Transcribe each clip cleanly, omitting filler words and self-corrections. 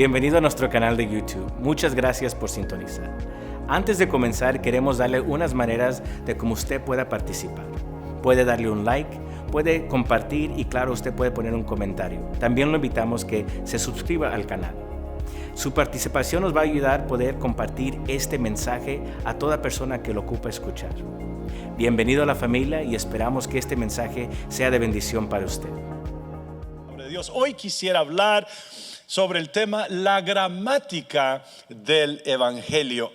Bienvenido a nuestro canal de YouTube. Muchas gracias por sintonizar. Antes de comenzar, queremos darle unas maneras de cómo usted pueda participar. Puede darle un like, puede compartir y claro, usted puede poner un comentario. También lo invitamos que se suscriba al canal. Su participación nos va a ayudar a poder compartir este mensaje a toda persona que lo ocupe escuchar. Bienvenido a la familia y esperamos que este mensaje sea de bendición para usted. Dios, hoy quisiera hablar sobre el tema la gramática del Evangelio.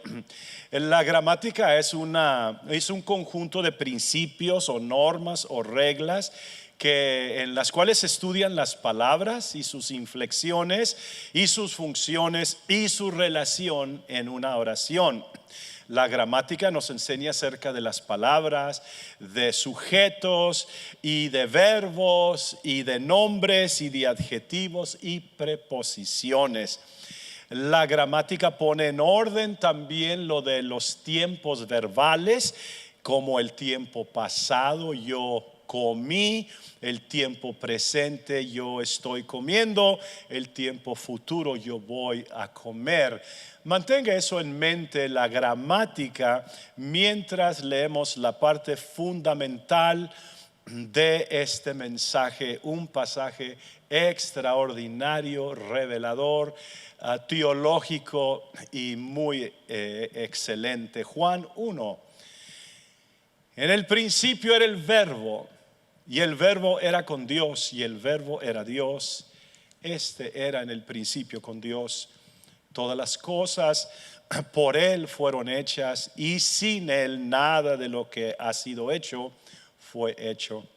La gramática es un conjunto de principios o normas o reglas en las cuales se estudian las palabras y sus inflexiones y sus funciones y su relación en una oración. La gramática nos enseña acerca de las palabras, de sujetos y de verbos y de nombres y de adjetivos y preposiciones. La gramática pone en orden también lo de los tiempos verbales, como el tiempo pasado, yo comí, el tiempo presente, yo estoy comiendo, el tiempo futuro, yo voy a comer. Mantenga eso en mente, la gramática, mientras leemos la parte fundamental de este mensaje, un pasaje extraordinario, revelador, teológico y muy excelente. Juan 1. En el principio era el verbo, y el verbo era con Dios, y el verbo era Dios. Este era en el principio con Dios. Todas las cosas por Él fueron hechas, y sin Él nada de lo que ha sido hecho fue hecho.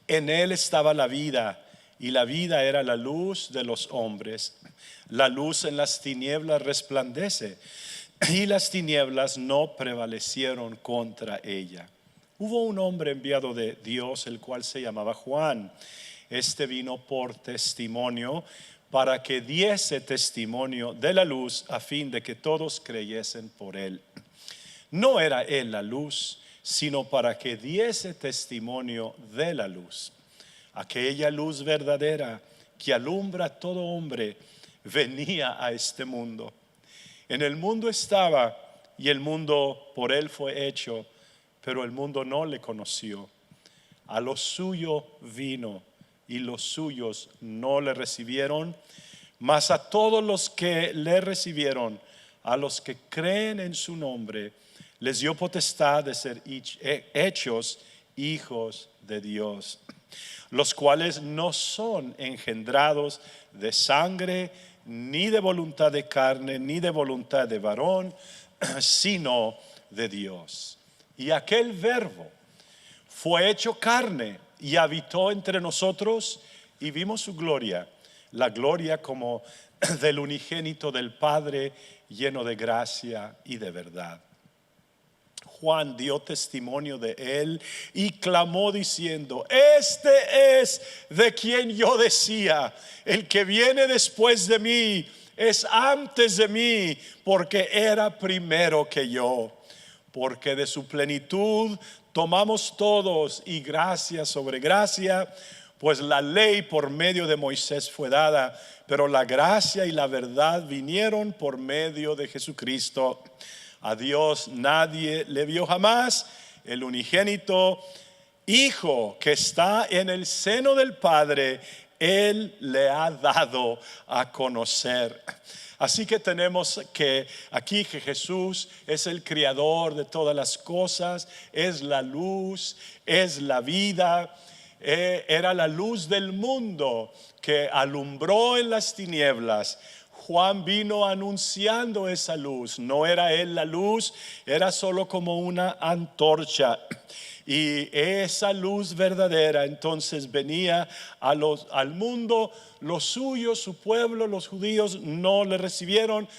En Él estaba la vida, y la vida era la luz de los hombres. La luz en las tinieblas resplandece, y las tinieblas no prevalecieron contra ella. Hubo un hombre enviado de Dios, el cual se llamaba Juan. Este vino por testimonio, para que diese testimonio de la luz, a fin de que todos creyesen por él. No era él la luz, sino para que diese testimonio de la luz. Aquella luz verdadera que alumbra a todo hombre venía a este mundo. En el mundo estaba, y el mundo por él fue hecho, pero el mundo no le conoció. A lo suyo vino, y los suyos no le recibieron. Mas a todos los que le recibieron, a los que creen en su nombre, les dio potestad de ser hechos hijos de Dios, los cuales no son engendrados de sangre, ni de voluntad de carne, ni de voluntad de varón, sino de Dios. Y aquel verbo fue hecho carne y habitó entre nosotros, y vimos su gloria, la gloria como del unigénito del Padre, lleno de gracia y de verdad. Juan dio testimonio de él y clamó diciendo: este es de quien yo decía, el que viene después de mí es antes de mí, porque era primero que yo. Porque de su plenitud tomamos todos, y gracia sobre gracia, pues la ley por medio de Moisés fue dada, pero la gracia y la verdad vinieron por medio de Jesucristo. A Dios nadie le vio jamás. El unigénito Hijo que está en el seno del Padre, Él le ha dado a conocer. Así que tenemos que aquí que Jesús es el creador de todas las cosas, es la luz, es la vida. Era la luz del mundo que alumbró en las tinieblas. Juan vino anunciando esa luz. No era él la luz, era solo como una antorcha. Y esa luz verdadera entonces venía al mundo. Los suyos, su pueblo, los judíos no le recibieron,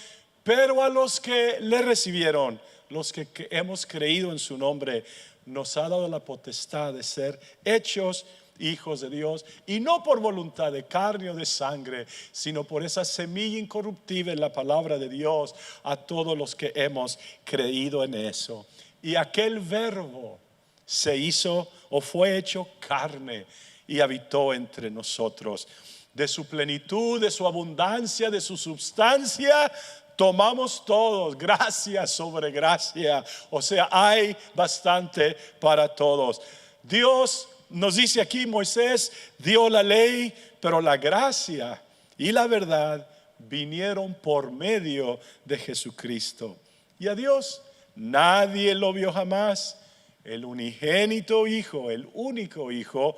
pero a los que le recibieron, los que hemos creído en su nombre, nos ha dado la potestad de ser hechos hijos de Dios, y no por voluntad de carne o de sangre, sino por esa semilla incorruptible en la palabra de Dios, a todos los que hemos creído en eso. Y aquel verbo se hizo o fue hecho carne y habitó entre nosotros. de su plenitud, de su abundancia, de su substancia, tomamos todos, gracia sobre gracia. O sea, hay bastante para todos. Dios nos dice aquí, Moisés dio la ley, pero la gracia y la verdad vinieron por medio de Jesucristo. Y a Dios nadie lo vio jamás. El unigénito Hijo, el único Hijo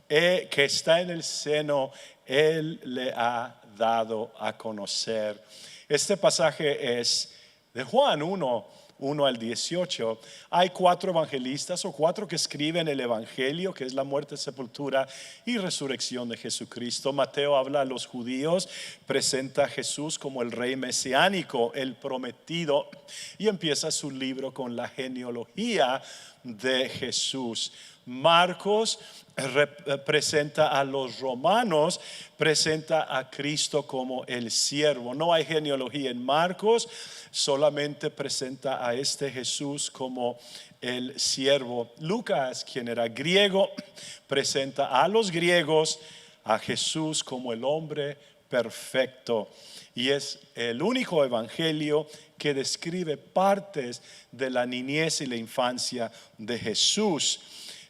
que está en el seno, Él le ha dado a conocer. Este pasaje es de Juan 1 al 18. Hay 4 evangelistas o 4 que escriben el evangelio, que es la muerte, sepultura y resurrección de Jesucristo. Mateo habla a los judíos, presenta a Jesús como el rey mesiánico, el prometido, y empieza su libro con la genealogía de Jesús. Marcos presenta a los romanos, presenta a Cristo como el siervo. No hay genealogía en Marcos, solamente presenta a este Jesús como el siervo. Lucas, quien era griego, presenta a los griegos a Jesús como el hombre perfecto. Y es el único evangelio que describe partes de la niñez y la infancia de Jesús.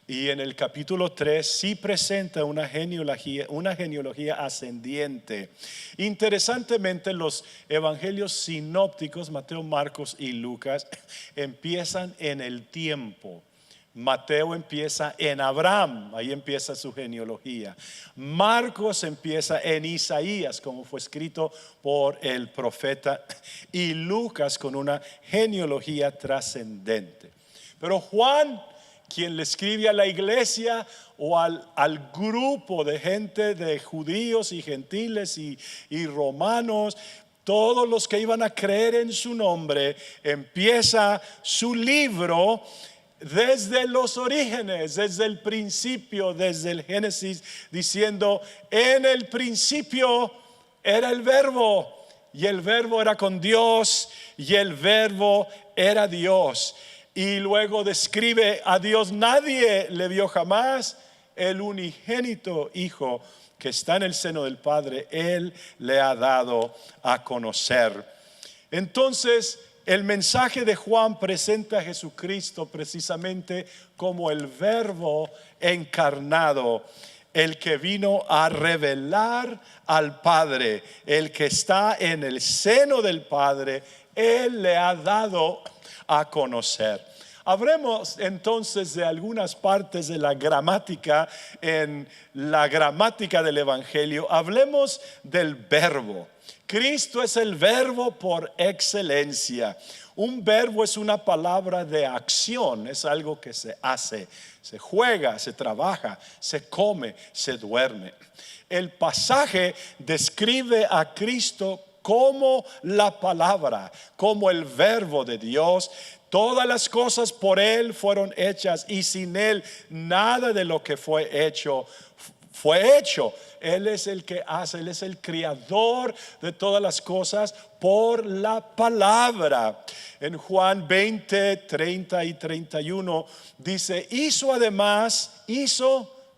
Y en el capítulo 3 sí presenta una genealogía ascendiente. Interesantemente, los evangelios sinópticos, Mateo, Marcos y Lucas, empiezan en el tiempo. Mateo empieza en Abraham, ahí empieza su genealogía. Marcos empieza en Isaías, como fue escrito por el profeta, y Lucas con una genealogía trascendente. Pero Juan, quien le escribe a la iglesia o al grupo de gente, de judíos y gentiles y romanos, todos los que iban a creer en su nombre, empieza su libro desde los orígenes, desde el principio, desde el Génesis, diciendo: en el principio era el verbo, y el verbo era con Dios, y el verbo era Dios. Y luego describe a Dios, nadie le vio jamás, el unigénito Hijo que está en el seno del Padre, Él le ha dado a conocer. Entonces, el mensaje de Juan presenta a Jesucristo precisamente como el verbo encarnado, el que vino a revelar al Padre, el que está en el seno del Padre, Él le ha dado a conocer. Hablemos entonces de algunas partes de la gramática, en la gramática del Evangelio. Hablemos del verbo. Cristo es el verbo por excelencia. Un verbo es una palabra de acción, es algo que se hace, se juega, se trabaja, se come, se duerme. El pasaje describe a Cristo como la palabra, como el verbo de Dios. Todas las cosas por Él fueron hechas, y sin Él nada de lo que fue hecho fue hecho. Él es el que hace, Él es el creador de todas las cosas por la palabra. En Juan 20, 30 y 31 dice: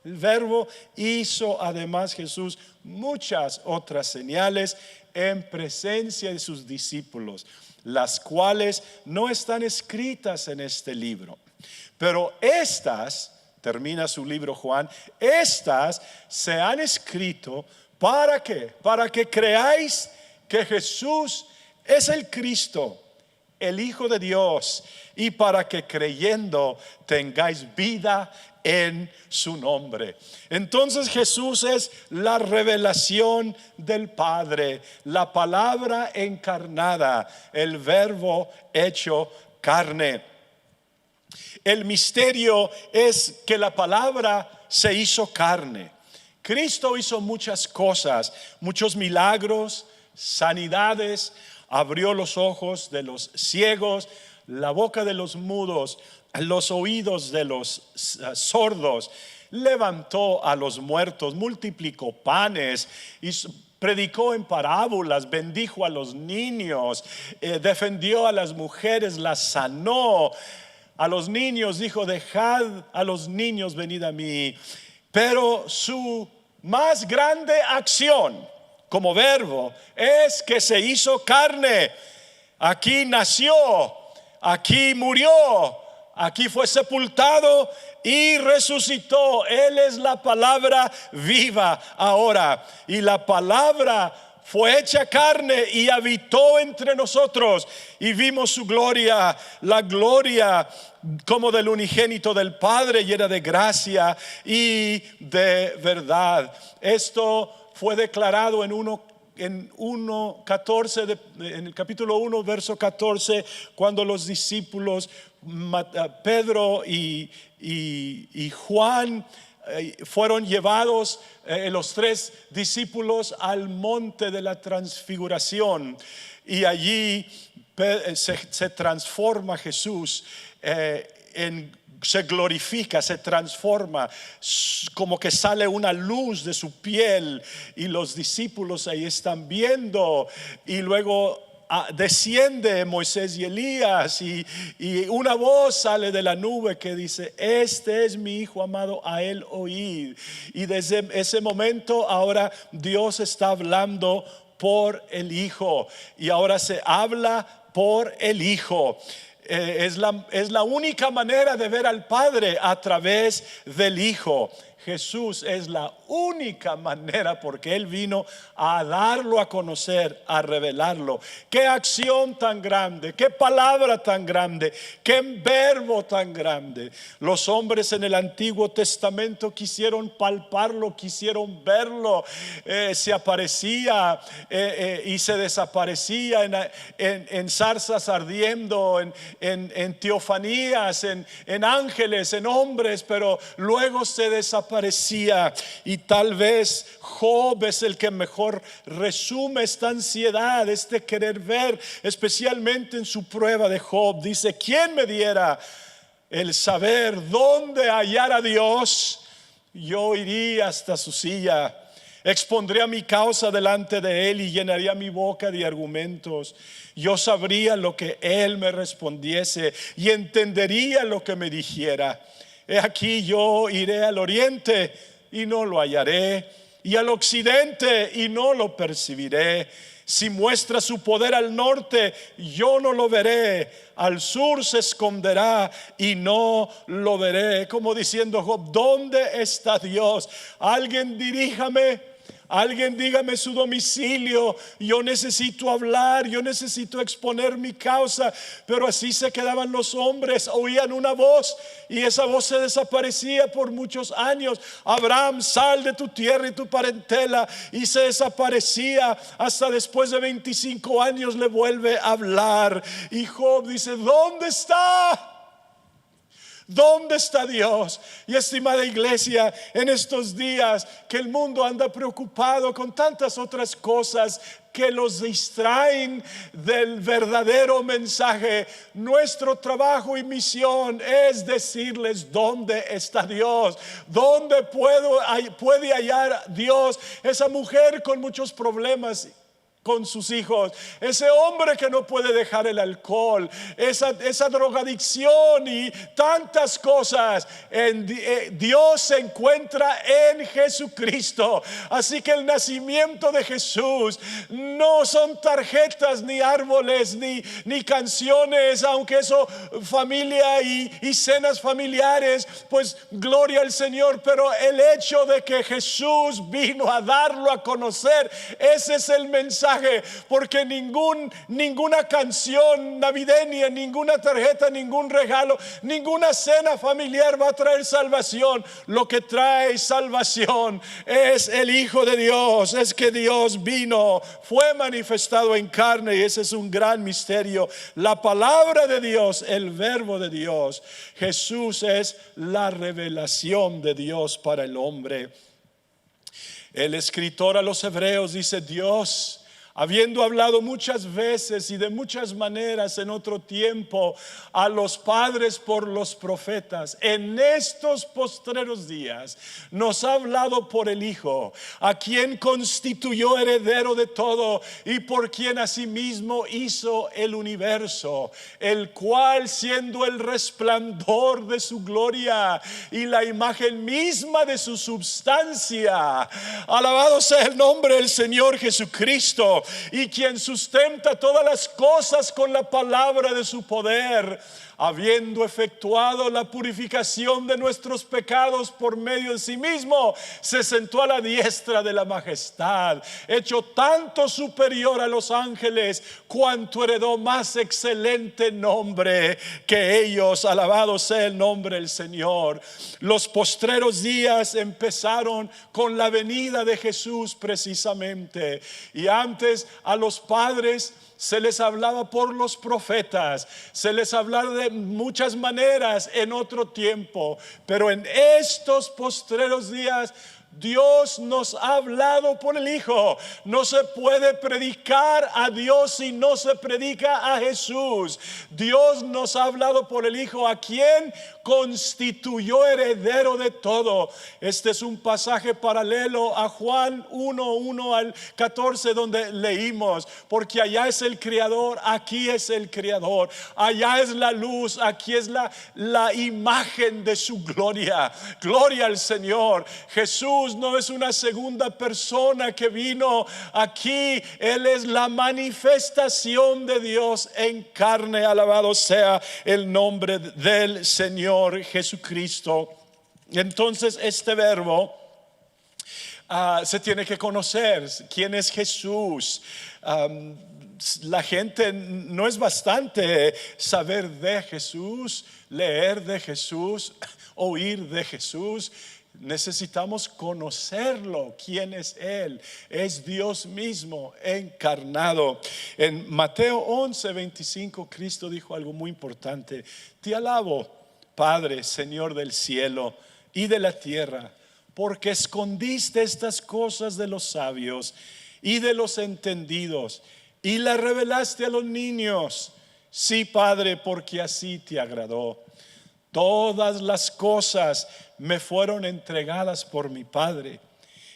el verbo hizo además Jesús muchas otras señales en presencia de sus discípulos, las cuales no están escritas en este libro. Pero estas, termina su libro Juan, estas se han escrito ¿para qué? Para que creáis que Jesús es el Cristo, el Hijo de Dios, y para que creyendo tengáis vida en su nombre. Entonces Jesús es la revelación del Padre, la palabra encarnada, el verbo hecho carne. El misterio es que la palabra se hizo carne. Cristo hizo muchas cosas, muchos milagros, sanidades, abrió los ojos de los ciegos, la boca de los mudos, los oídos de los sordos, levantó a los muertos, multiplicó panes y predicó en parábolas, bendijo a los niños, defendió a las mujeres, las sanó. A los niños dijo: dejad a los niños venid a mí. Pero su más grande acción como verbo es que se hizo carne. Aquí nació, aquí murió, aquí fue sepultado y resucitó. Él es la palabra viva ahora. Y la palabra fue hecha carne y habitó entre nosotros. Y vimos su gloria, la gloria como del unigénito del Padre, llena de gracia y de verdad. Esto fue declarado en el capítulo 1, verso 14, cuando los discípulos Pedro y Juan fueron llevados, los tres discípulos, al monte de la transfiguración, y allí se transforma Jesús, se glorifica, se transforma, como que sale una luz de su piel, y los discípulos ahí están viendo, y luego desciende Moisés y Elías, y una voz sale de la nube que dice: este es mi hijo amado, a él oíd. Y desde ese momento ahora Dios está hablando por el Hijo, y ahora se habla por el Hijo. Es la única manera de ver al Padre, a través del Hijo. Jesús es la única manera, porque Él vino a darlo a conocer, a revelarlo. Qué acción tan grande, qué palabra tan grande, qué verbo tan grande. Los hombres en el Antiguo Testamento quisieron palparlo, quisieron verlo. Se aparecía y se desaparecía en zarzas ardiendo, en teofanías, en ángeles, en hombres, pero luego se desaparecía. Y tal vez Job es el que mejor resume esta ansiedad, este querer ver, especialmente en su prueba de Job. Dice: ¿quién me diera el saber dónde hallar a Dios? Yo iría hasta su silla, expondría mi causa delante de él y llenaría mi boca de argumentos. Yo sabría lo que él me respondiese y entendería lo que me dijera. He aquí, yo iré al oriente y no lo hallaré, y al occidente y no lo percibiré. Si muestra su poder al norte, yo no lo veré. Al sur se esconderá y no lo veré. Como diciendo Job: ¿dónde está Dios? Alguien diríjame. Alguien dígame su domicilio. Yo necesito hablar, yo necesito exponer mi causa. Pero así se quedaban los hombres. Oían una voz y esa voz se desaparecía por muchos años. Abraham, sal de tu tierra y tu parentela, y se desaparecía. Hasta después de 25 años le vuelve a hablar. Y Job dice: ¿dónde está? ¿Dónde está Dios? Y estimada iglesia, en estos días que el mundo anda preocupado con tantas otras cosas que los distraen del verdadero mensaje, nuestro trabajo y misión es decirles: ¿dónde está Dios? ¿Dónde puede hallar Dios esa mujer con muchos problemas con sus hijos, ese hombre que no puede dejar el alcohol, esa drogadicción y tantas cosas? Dios se encuentra en Jesucristo. Así que el nacimiento de Jesús no son tarjetas, ni árboles, ni canciones, aunque eso, familia y cenas familiares, pues gloria al Señor. Pero el hecho de que Jesús vino a darlo a conocer, ese es el mensaje. Porque ninguna canción navideña, ninguna tarjeta, ningún regalo, ninguna cena familiar va a traer salvación. Lo que trae salvación es el Hijo de Dios. Es que Dios vino, fue manifestado en carne, y ese es un gran misterio. La palabra de Dios, el verbo de Dios. Jesús es la revelación de Dios para el hombre. El escritor a los hebreos dice: Dios habiendo hablado muchas veces y de muchas maneras en otro tiempo a los padres por los profetas, en estos postreros días nos ha hablado por el Hijo, a quien constituyó heredero de todo y por quien asimismo hizo el universo, el cual, siendo el resplandor de su gloria y la imagen misma de su substancia, alabado sea el nombre del Señor Jesucristo, y quien sustenta todas las cosas con la palabra de su poder, habiendo efectuado la purificación de nuestros pecados por medio de sí mismo, se sentó a la diestra de la majestad, hecho tanto superior a los ángeles, cuanto heredó más excelente nombre que ellos. Alabado sea el nombre del Señor. Los postreros días empezaron con la venida de Jesús precisamente, y antes a los padres se les hablaba por los profetas, se les hablaba de muchas maneras en otro tiempo, pero en estos postreros días Dios nos ha hablado por el Hijo. No se puede predicar a Dios si no se predica a Jesús. Dios nos ha hablado por el Hijo, a quien constituyó heredero de todo. Este es un pasaje paralelo a Juan 1:1 al 14, donde leímos: porque allá es el Creador, aquí es el Creador, allá es la luz, aquí es la imagen de su gloria. Gloria al Señor. Jesús no es una segunda persona que vino aquí, Él es la manifestación de Dios en carne. Alabado sea el nombre del Señor Jesucristo. Entonces este verbo se tiene que conocer. ¿Quién es Jesús? La gente, no es bastante saber de Jesús, leer de Jesús, oír de Jesús. Necesitamos conocerlo. ¿Quién es Él? Es Dios mismo encarnado. En Mateo 11:25, Cristo dijo algo muy importante: te alabo, Padre, Señor del cielo y de la tierra, porque escondiste estas cosas de los sabios y de los entendidos y las revelaste a los niños. Sí, Padre, porque así te agradó. Todas las cosas me fueron entregadas por mi Padre,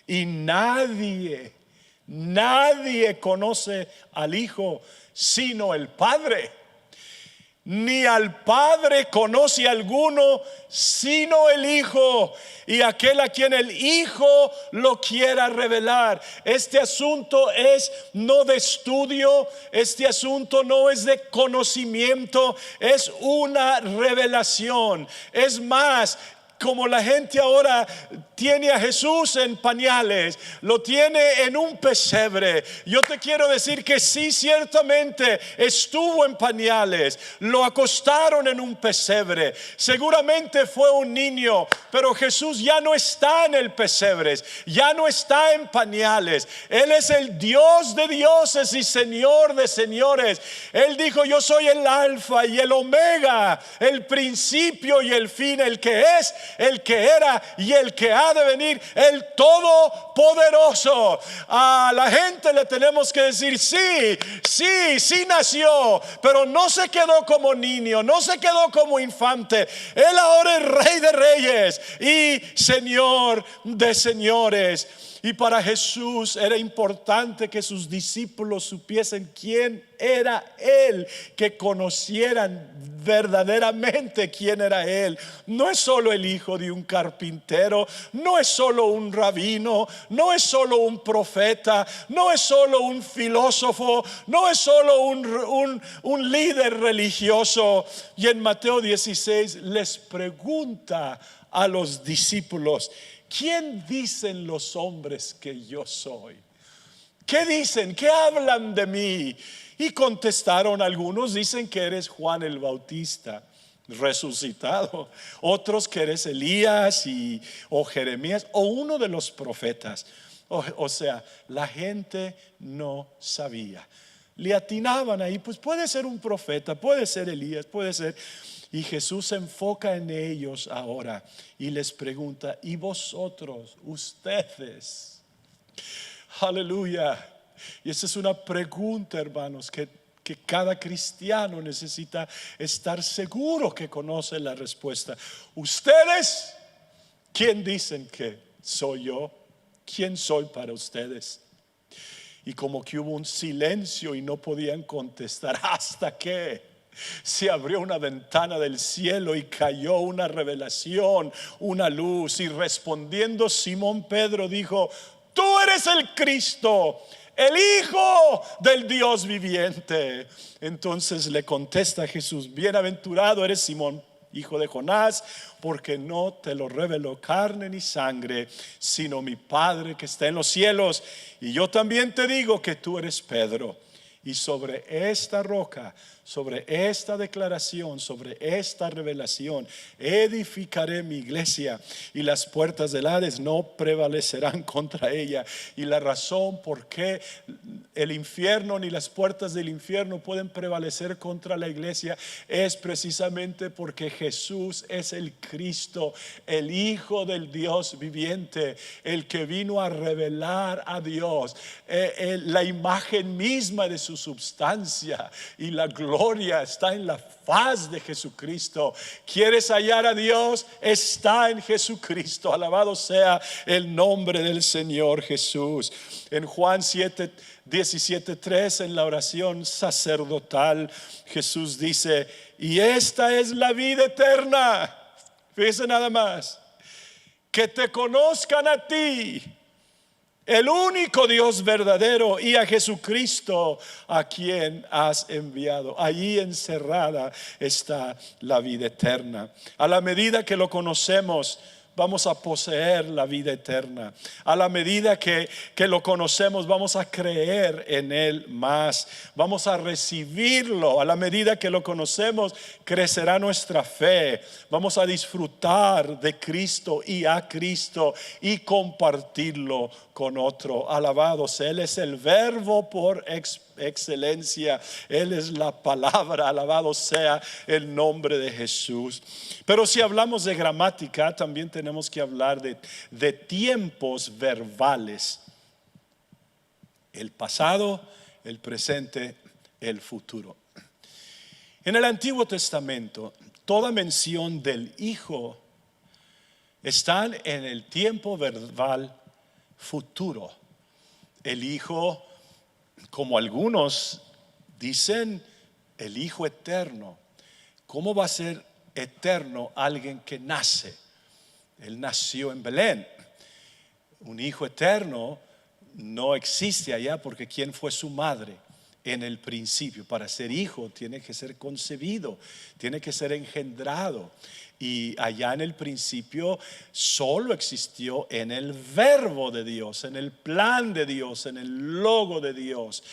y nadie conoce al Hijo sino el Padre, ni al Padre conoce alguno sino el Hijo, y aquel a quien el Hijo lo quiera revelar. Este asunto es no de estudio, este asunto no es de conocimiento, es una revelación. Es más, como la gente ahora tiene a Jesús en pañales, lo tiene en un pesebre, yo te quiero decir que sí, ciertamente estuvo en pañales, lo acostaron en un pesebre, seguramente fue un niño, pero Jesús ya no está en el pesebre, ya no está en pañales. Él es el Dios de dioses y Señor de señores. Él dijo: yo soy el alfa y el omega, el principio y el fin, el que es, el que era y el que ha de venir, el todopoderoso. A la gente le tenemos que decir: sí nació, pero no se quedó como niño, no se quedó como infante. Él ahora es Rey de reyes y Señor de señores. Y para Jesús era importante que sus discípulos supiesen quién era Él, que conocieran verdaderamente quién era Él. No es solo el hijo de un carpintero, no es solo un rabino, no es solo un profeta, no es solo un filósofo, no es solo un líder religioso. Y en Mateo 16 les pregunta a los discípulos: ¿quién dicen los hombres que yo soy? ¿Qué dicen? ¿Qué hablan de mí? Y contestaron: algunos dicen que eres Juan el Bautista resucitado, otros que eres Elías o Jeremías o uno de los profetas. O sea, la gente no sabía. Le atinaban ahí: pues puede ser un profeta, puede ser Elías, puede ser. Y Jesús se enfoca en ellos ahora y les pregunta: ¿y vosotros, ustedes? Aleluya. Y esa es una pregunta, hermanos, que cada cristiano necesita estar seguro que conoce la respuesta. ¿Ustedes quién dicen que soy yo? ¿Quién soy para ustedes? Y como que hubo un silencio y no podían contestar, hasta que se abrió una ventana del cielo y cayó una revelación, una luz. Y respondiendo Simón Pedro dijo: tú eres el Cristo, el Hijo del Dios viviente. Entonces le contesta Jesús: bienaventurado eres Simón, hijo de Jonás, porque no te lo reveló carne ni sangre, sino mi Padre que está en los cielos. Y yo también te digo que tú eres Pedro, y sobre esta roca, sobre esta declaración, sobre esta revelación, edificaré mi iglesia, y las puertas del Hades no prevalecerán contra ella. Y la razón por qué el infierno ni las puertas del infierno pueden prevalecer contra la iglesia es precisamente porque Jesús es el Cristo, el Hijo del Dios viviente, el que vino a revelar a Dios, la imagen misma de su substancia, y la gloria está en la faz de Jesucristo. ¿Quieres hallar a Dios? Está en Jesucristo. Alabado sea el nombre del Señor Jesús. En Juan 17:3, en la oración sacerdotal, Jesús dice: y esta es la vida eterna. Fíjense nada más: que te conozcan a ti, el único Dios verdadero, y a Jesucristo a quien has enviado. Allí encerrada está la vida eterna. A la medida que lo conocemos, vamos a poseer la vida eterna. A la medida que lo conocemos, vamos a creer en Él más. Vamos a recibirlo. A la medida que lo conocemos, crecerá nuestra fe. Vamos a disfrutar de Cristo y a Cristo y compartirlo con otro. Alabado sea. Él es el verbo por excelencia. Él es la palabra. Alabado sea el nombre de Jesús. Pero si hablamos de gramática, también tenemos que hablar de tiempos verbales: el pasado, el presente, el futuro. En el Antiguo Testamento, toda mención del Hijo está en el tiempo verbal futuro. El Hijo, como algunos dicen, el Hijo eterno. ¿Cómo va a ser eterno alguien que nace? Él nació en Belén. Un hijo eterno no existe allá, porque ¿quién fue su madre en el principio? Para ser hijo tiene que ser concebido, tiene que ser engendrado. Y allá en el principio solo existió en el verbo de Dios, en el plan de Dios, en el logo de Dios.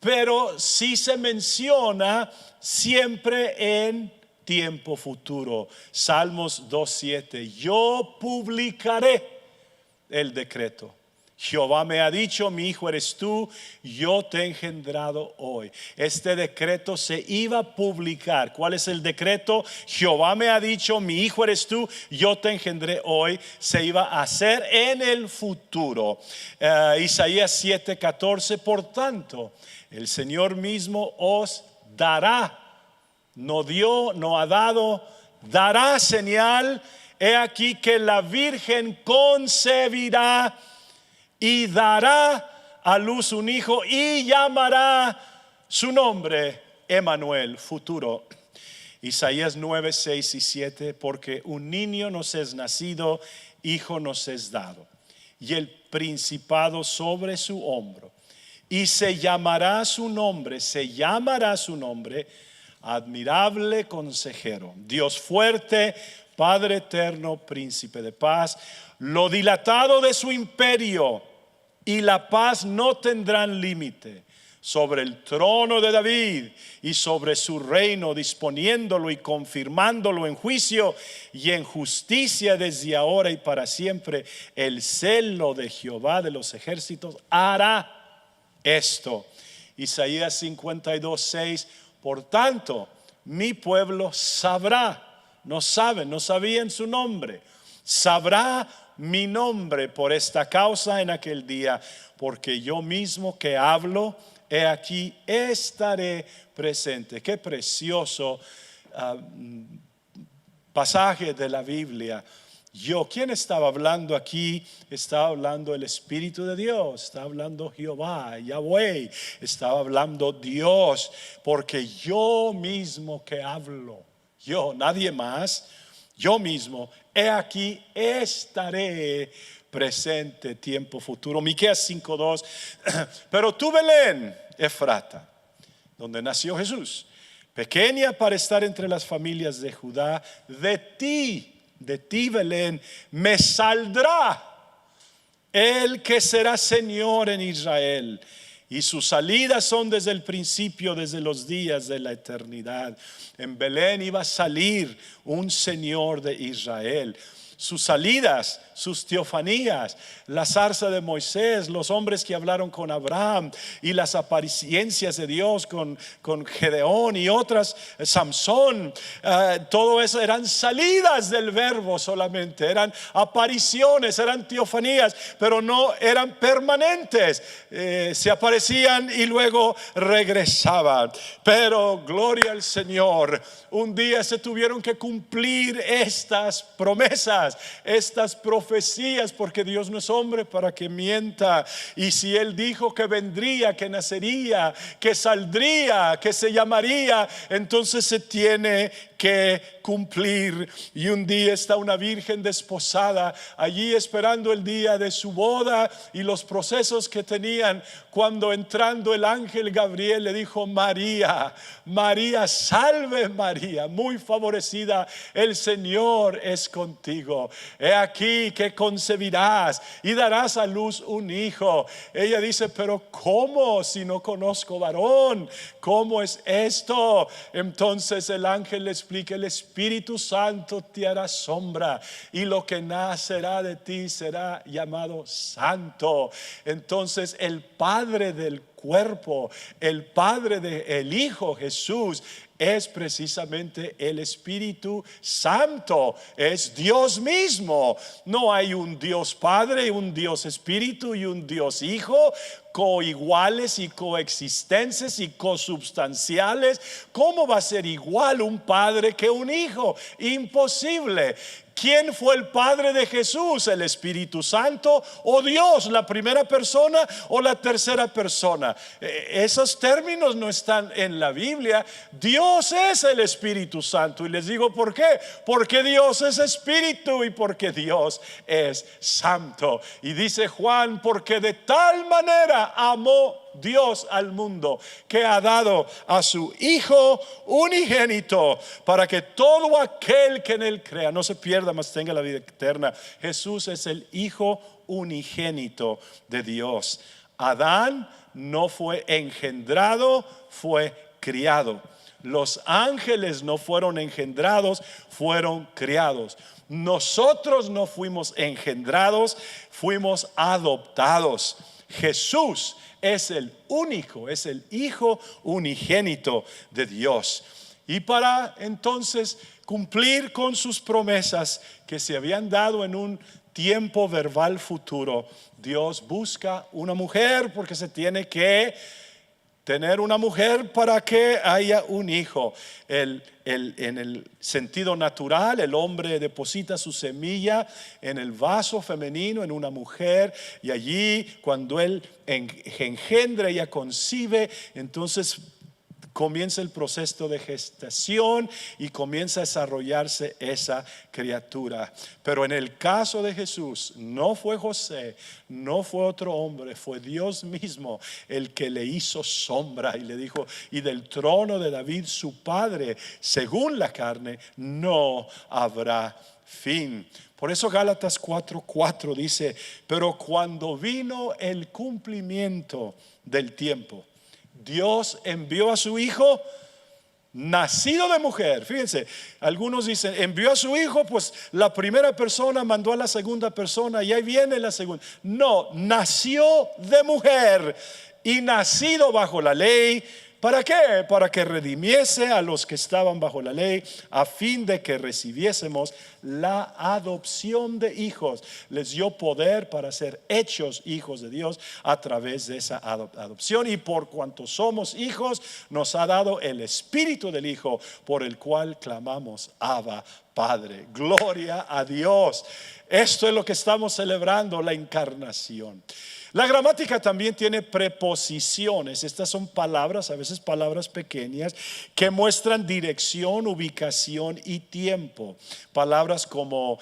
Pero sí se menciona siempre en tiempo futuro. Salmos 2:7: yo publicaré el decreto. Jehová me ha dicho: mi hijo eres tú, yo te he engendrado hoy. Este decreto se iba a publicar. ¿Cuál es el decreto? Jehová me ha dicho: mi hijo eres tú, yo te engendré hoy. Se iba a hacer en el futuro. Isaías 7:14: por tanto, el Señor mismo os dará. No dio, no ha dado, dará señal. He aquí que la Virgen concebirá y dará a luz un hijo, y llamará su nombre Emmanuel, futuro. Isaías 9:6-7: porque un niño nos es nacido, hijo nos es dado, y el principado sobre su hombro, y se llamará su nombre admirable consejero, Dios fuerte, Padre eterno, príncipe de paz. Lo dilatado de su imperio y la paz no tendrán límite sobre el trono de David y sobre su reino, disponiéndolo y confirmándolo en juicio y en justicia desde ahora y para siempre. El celo de Jehová de los ejércitos hará esto. Isaías 52:6: por tanto, mi pueblo sabrá. No sabían su nombre. Sabrá mi nombre por esta causa en aquel día, porque yo mismo que hablo, he aquí, estaré presente. Qué precioso pasaje de la Biblia. ¿Quién estaba hablando aquí? Estaba hablando el Espíritu de Dios, estaba hablando Jehová, Yahweh, estaba hablando Dios, porque yo mismo que hablo, nadie más, yo mismo, he aquí, estaré presente, tiempo futuro. Miqueas 5:2. Pero tú, Belén, Efrata, donde nació Jesús, pequeña para estar entre las familias de Judá, de ti, Belén, me saldrá el que será Señor en Israel, y sus salidas son desde el principio, desde los días de la eternidad. En Belén iba a salir un Señor de Israel. Sus salidas, sus teofanías, la zarza de Moisés, los hombres que hablaron con Abraham y las apariencias de Dios con Gedeón y otras, Samson, todo eso eran salidas del verbo solamente, eran apariciones, eran teofanías, pero no eran permanentes. Se aparecían y luego regresaban. Pero gloria al Señor, un día se tuvieron que cumplir estas promesas, estas profecías, porque Dios no es hombre para que mienta. Y si Él dijo que vendría, que nacería, que saldría, que se llamaría, entonces se tiene que cumplir. Y un día está una virgen desposada allí esperando el día de su boda y los procesos que tenían, cuando entrando el ángel Gabriel le dijo: María, María, salve María, muy favorecida, el Señor es contigo. He aquí que concebirás y darás a luz un hijo. Ella dice: pero ¿cómo si no conozco varón? ¿Cómo es esto? Entonces el ángel le explica: el Espíritu Santo te hará sombra y lo que nacerá de ti será llamado santo. Entonces el Padre del cuerpo, el Padre del Hijo Jesús, es precisamente el Espíritu Santo, es Dios mismo. No hay un Dios Padre, un Dios Espíritu y un Dios Hijo coiguales y coexistentes y consubstanciales. ¿Cómo va a ser igual un padre que un hijo? Imposible. ¿Quién fue el Padre de Jesús? ¿El Espíritu Santo o Dios, la primera persona o la tercera persona? Esos términos no están en la Biblia. Dios es el Espíritu Santo. Y les digo ¿por qué? Porque Dios es Espíritu y porque Dios es Santo. Y dice Juan: porque de tal manera amó Dios al mundo, que ha dado a su Hijo unigénito, para que todo aquel que en él crea no se pierda, mas tenga la vida eterna. Jesús es el Hijo unigénito de Dios. Adán no fue engendrado, fue criado. Los ángeles no fueron engendrados, fueron criados. Nosotros no fuimos engendrados, fuimos adoptados. Jesús es el único, es el Hijo unigénito de Dios. Y para entonces cumplir con sus promesas que se habían dado en un tiempo verbal futuro, Dios busca una mujer, porque se tiene que tener una mujer para que haya un hijo. En el sentido natural, el hombre deposita su semilla en el vaso femenino, en una mujer, y allí cuando él engendra, ella concibe, entonces comienza el proceso de gestación y comienza a desarrollarse esa criatura. Pero en el caso de Jesús, no fue José, no fue otro hombre, fue Dios mismo el que le hizo sombra y le dijo: y del trono de David su padre, según la carne, no habrá fin. Por eso Gálatas 4:4 dice: pero cuando vino el cumplimiento del tiempo, Dios envió a su Hijo nacido de mujer. Fíjense, algunos dicen envió a su Hijo, pues la primera persona mandó a la segunda persona y ahí viene la segunda. No, nació de mujer y nacido bajo la ley, ¿Para qué? Para que redimiese a los que estaban bajo la ley, a fin de que recibiésemos la adopción de hijos. Les dio poder para ser hechos hijos de Dios a través de esa adopción. Y por cuanto somos hijos, nos ha dado el espíritu del Hijo, por el cual clamamos: Abba, Padre. Gloria a Dios. Esto es lo que estamos celebrando, la encarnación. La gramática también tiene preposiciones. Estas son palabras, a veces palabras pequeñas, que muestran dirección, ubicación y tiempo. Palabras como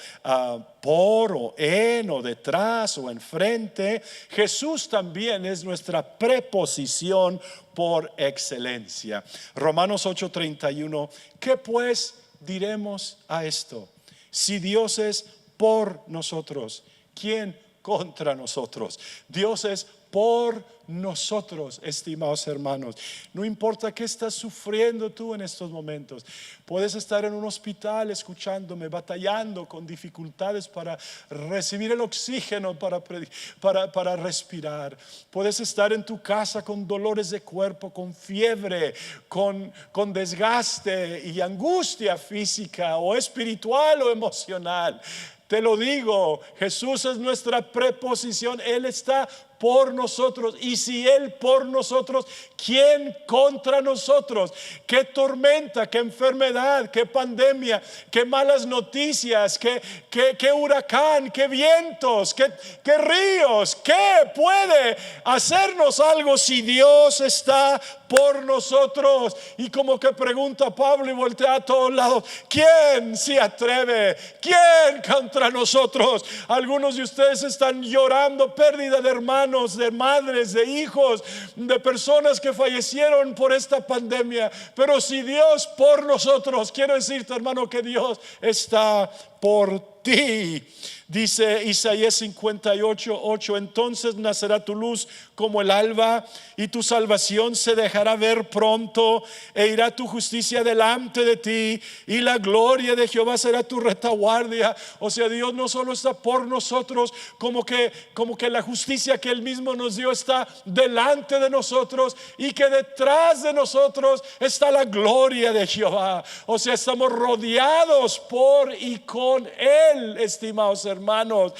por, o en, o detrás, o enfrente. Jesús también es nuestra preposición por excelencia. Romanos 8:31. ¿Qué pues diremos a esto? Si Dios es por nosotros, ¿quién contra nosotros? Dios es por nosotros, estimados hermanos. No importa qué estás sufriendo tú en estos momentos. Puedes estar en un hospital escuchándome, batallando con dificultades para recibir el oxígeno, para respirar. Puedes estar en tu casa con dolores de cuerpo, con fiebre, con desgaste y angustia física o espiritual o emocional. Te lo digo, Jesús es nuestra preposición. Él está por nosotros. Y si Él por nosotros, ¿quién contra nosotros? ¿Qué tormenta, qué enfermedad, qué pandemia, qué malas noticias, qué huracán, qué vientos, qué ríos? ¿Qué puede hacernos algo si Dios está por nosotros? Y como que pregunta Pablo y voltea a todos lados: ¿quién se atreve? ¿Quién contra nosotros? Algunos de ustedes están llorando pérdida de hermanos, de madres, de hijos, de personas que fallecieron por esta pandemia. Pero si Dios por nosotros, quiero decirte, hermano, que Dios está por ti. Dice Isaías 58:8: entonces nacerá tu luz como el alba, y tu salvación se dejará ver pronto, e irá tu justicia delante de ti, y la gloria de Jehová será tu retaguardia. O sea, Dios no solo está por nosotros, como que la justicia que Él mismo nos dio está delante de nosotros, y que detrás de nosotros está la gloria de Jehová. O sea, estamos rodeados por y con Él, estimados hermanos.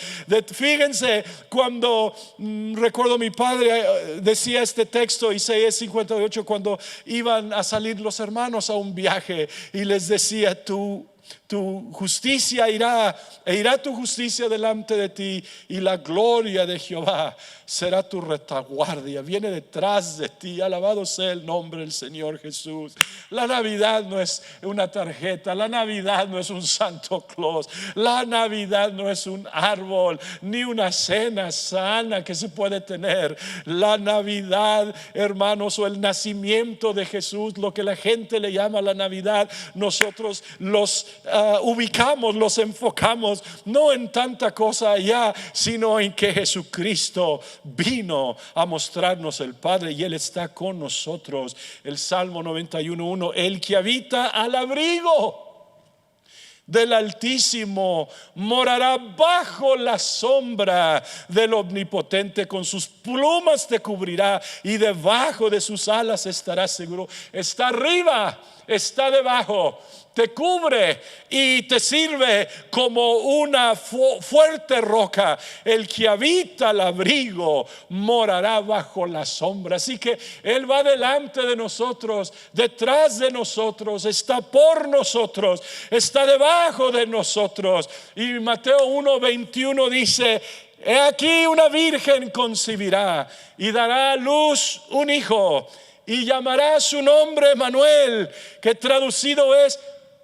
Fíjense, cuando recuerdo mi padre decía este texto, Isaías 58, cuando iban a salir los hermanos a un viaje, y les decía: tu justicia irá tu justicia delante de ti, y la gloria de Jehová será tu retaguardia. Viene detrás de ti. Alabado sea el nombre del Señor Jesús. La Navidad no es una tarjeta, la Navidad no es un Santo Claus, la Navidad no es un árbol ni una cena sana que se puede tener. La Navidad, hermanos, o el nacimiento de Jesús, lo que la gente le llama la Navidad, nosotros los ubicamos, los enfocamos no en tanta cosa allá, sino en que Jesucristo vino a mostrarnos el Padre, y Él está con nosotros. El Salmo 91:1: el que habita al abrigo del Altísimo morará bajo la sombra del Omnipotente. Con sus plumas te cubrirá, y debajo de sus alas estarás seguro. Está arriba, está debajo, te cubre y te sirve como una fuerte roca. El que habita al abrigo morará bajo la sombra. Así que Él va delante de nosotros, detrás de nosotros, está por nosotros, está debajo de nosotros. Y Mateo 1:21 dice: he aquí, una virgen concebirá y dará a luz un hijo, y llamará su nombre Emmanuel, que traducido es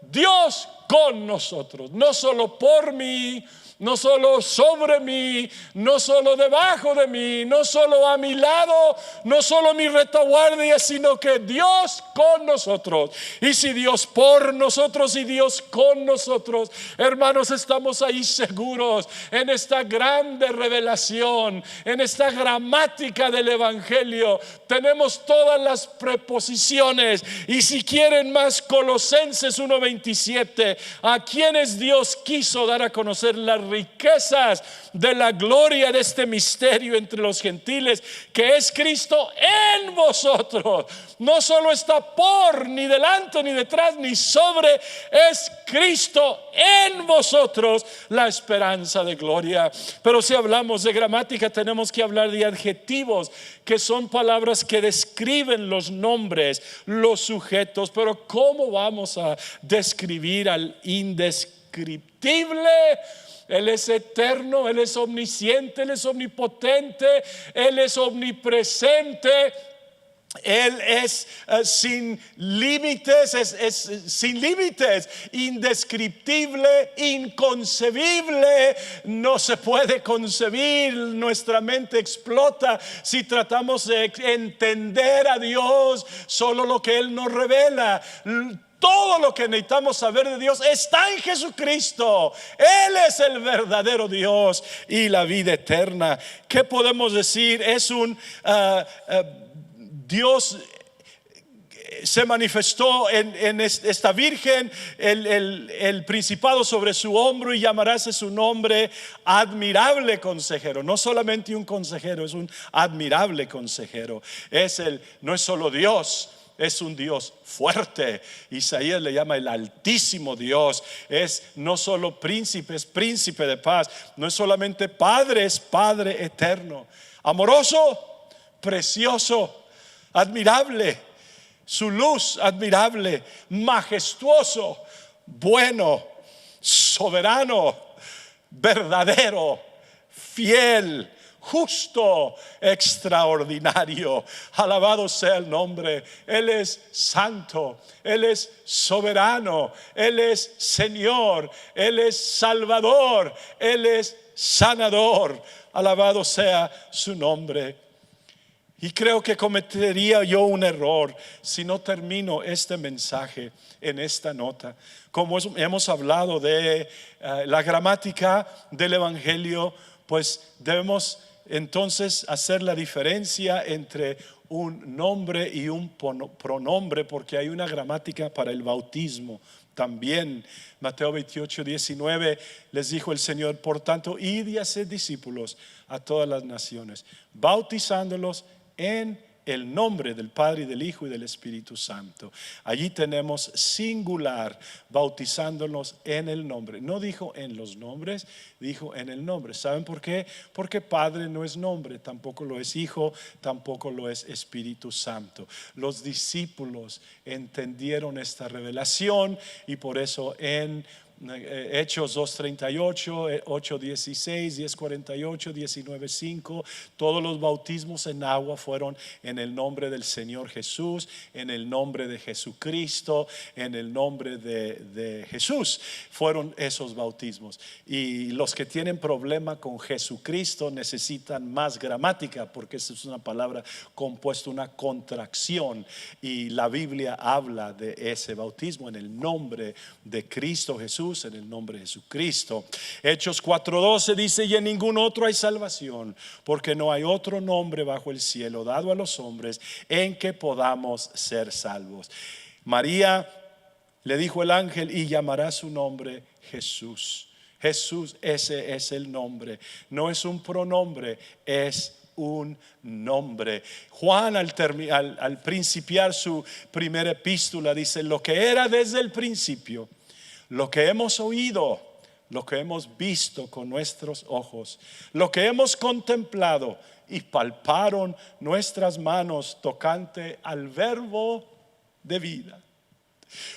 Dios con nosotros. No solo por mí, no solo sobre mí, no solo debajo de mí, no solo a mi lado, no solo mi retaguardia, sino que Dios con nosotros. Y si Dios por nosotros y Dios con nosotros, hermanos, estamos ahí seguros en esta grande revelación, en esta gramática del Evangelio. Tenemos todas las preposiciones, y si quieren más, Colosenses 1:27: a quienes Dios quiso dar a conocer las riquezas de la gloria de este misterio entre los gentiles, que es Cristo en vosotros. No solo está por, ni delante, ni detrás, ni sobre, es Cristo en vosotros, la esperanza de gloria. Pero si hablamos de gramática, tenemos que hablar de adjetivos, que son palabras que describen los nombres, los sujetos. Pero ¿cómo vamos a describir al indescriptible? Él es eterno, Él es omnisciente, Él es omnipotente, Él es omnipresente. Él es sin límites, es sin límites, indescriptible, inconcebible. No se puede concebir, nuestra mente explota si tratamos de entender a Dios, solo lo que Él nos revela. Todo lo que necesitamos saber de Dios está en Jesucristo. Él es el verdadero Dios y la vida eterna. ¿Qué podemos decir? Es un Dios se manifestó en esta virgen, el principado sobre su hombro, y llamarás su nombre admirable consejero. No solamente un consejero, es un admirable consejero. No es solo Dios, es un Dios fuerte. Isaías le llama el altísimo Dios. Es no solo príncipe, es príncipe de paz. No es solamente Padre, es Padre eterno, amoroso, precioso, admirable, su luz admirable, majestuoso, bueno, soberano, verdadero, fiel, justo, extraordinario. Alabado sea el nombre. Él es santo, Él es soberano, Él es Señor, Él es Salvador, Él es sanador. Alabado sea su nombre. Y creo que cometería yo un error si no termino este mensaje en esta nota. Como hemos hablado de la gramática del Evangelio, pues debemos entonces hacer la diferencia entre un nombre y un pronombre, porque hay una gramática para el bautismo también. Mateo 28, 19 les dijo el Señor: por tanto, id y haced discípulos a todas las naciones, bautizándolos en el nombre del Padre, y del Hijo, y del Espíritu Santo. Allí tenemos singular, bautizándonos en el nombre. No dijo en los nombres, dijo en el nombre. ¿Saben por qué? Porque Padre no es nombre, tampoco lo es Hijo, tampoco lo es Espíritu Santo. Los discípulos entendieron esta revelación, y por eso en Hechos 2:38, 8:16, 10:48, 19:5, todos los bautismos en agua fueron en el nombre del Señor Jesús, en el nombre de Jesucristo, en el nombre de Jesús fueron esos bautismos. Y los que tienen problema con Jesucristo necesitan más gramática, porque esa es una palabra compuesta, una contracción, y la Biblia habla de ese bautismo en el nombre de Cristo Jesús, en el nombre de Jesucristo. Hechos 4:12 dice: y en ningún otro hay salvación, porque no hay otro nombre bajo el cielo dado a los hombres en que podamos ser salvos. María le dijo el ángel: y llamará su nombre Jesús. Jesús, ese es el nombre, no es un pronombre, es un nombre. Juan al principiar su primera epístola dice: lo que era desde el principio, lo que hemos oído, lo que hemos visto con nuestros ojos, lo que hemos contemplado y palparon nuestras manos tocante al verbo de vida.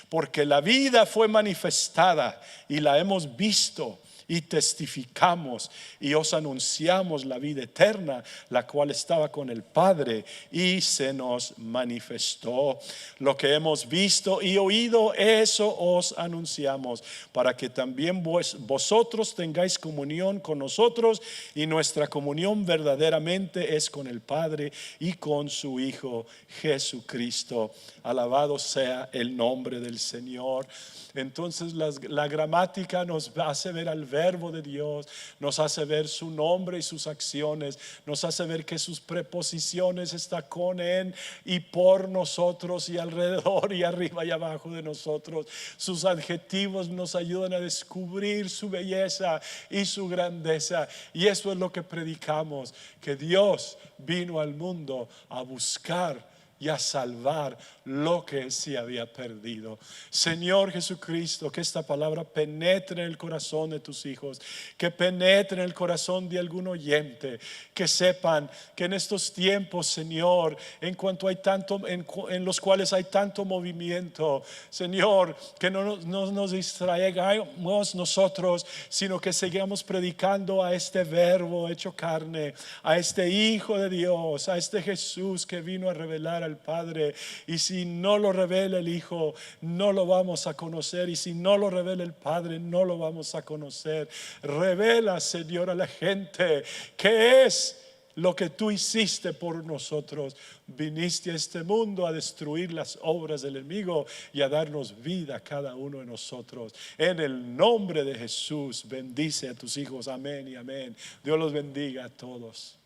Porque la vida fue manifestada y la hemos visto y testificamos y os anunciamos la vida eterna, la cual estaba con el Padre y se nos manifestó. Lo que hemos visto y oído, eso os anunciamos, para que también vosotros tengáis comunión con nosotros, y nuestra comunión verdaderamente es con el Padre y con su Hijo Jesucristo. Alabado sea el nombre del Señor. Entonces la gramática nos hace ver al verbo verbo de Dios, nos hace ver su nombre y sus acciones, nos hace ver que sus preposiciones están con, en y por nosotros y alrededor y arriba y abajo de nosotros. Sus adjetivos nos ayudan a descubrir su belleza y su grandeza, y eso es lo que predicamos, que Dios vino al mundo a buscar y a salvar lo que se había perdido. Señor Jesucristo, que esta palabra penetre en el corazón de tus hijos, que penetre en el corazón de algún oyente, que sepan que en estos tiempos, Señor, en cuanto hay tanto, en los cuales hay tanto movimiento, Señor, que no nos distraigamos nosotros, sino que sigamos predicando a este verbo hecho carne, a este Hijo de Dios, a este Jesús que vino a revelar al Padre. Y si no lo revela el Hijo, no lo vamos a conocer, y si no lo revela el Padre, no lo vamos a conocer. Revela, Señor, a la gente qué es lo que tú hiciste por nosotros. Viniste a este mundo a destruir las obras del enemigo y a darnos vida a cada uno de nosotros. En el nombre de Jesús, bendice a tus hijos. Amén y amén. Dios los bendiga a todos.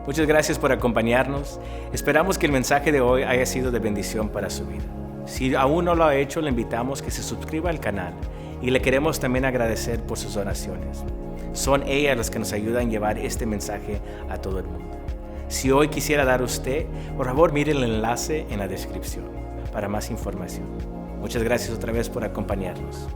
Muchas gracias por acompañarnos. Esperamos que el mensaje de hoy haya sido de bendición para su vida. Si aún no lo ha hecho, le invitamos que se suscriba al canal, y le queremos también agradecer por sus oraciones. Son ellas las que nos ayudan a llevar este mensaje a todo el mundo. Si hoy quisiera dar usted, por favor mire el enlace en la descripción para más información. Muchas gracias otra vez por acompañarnos.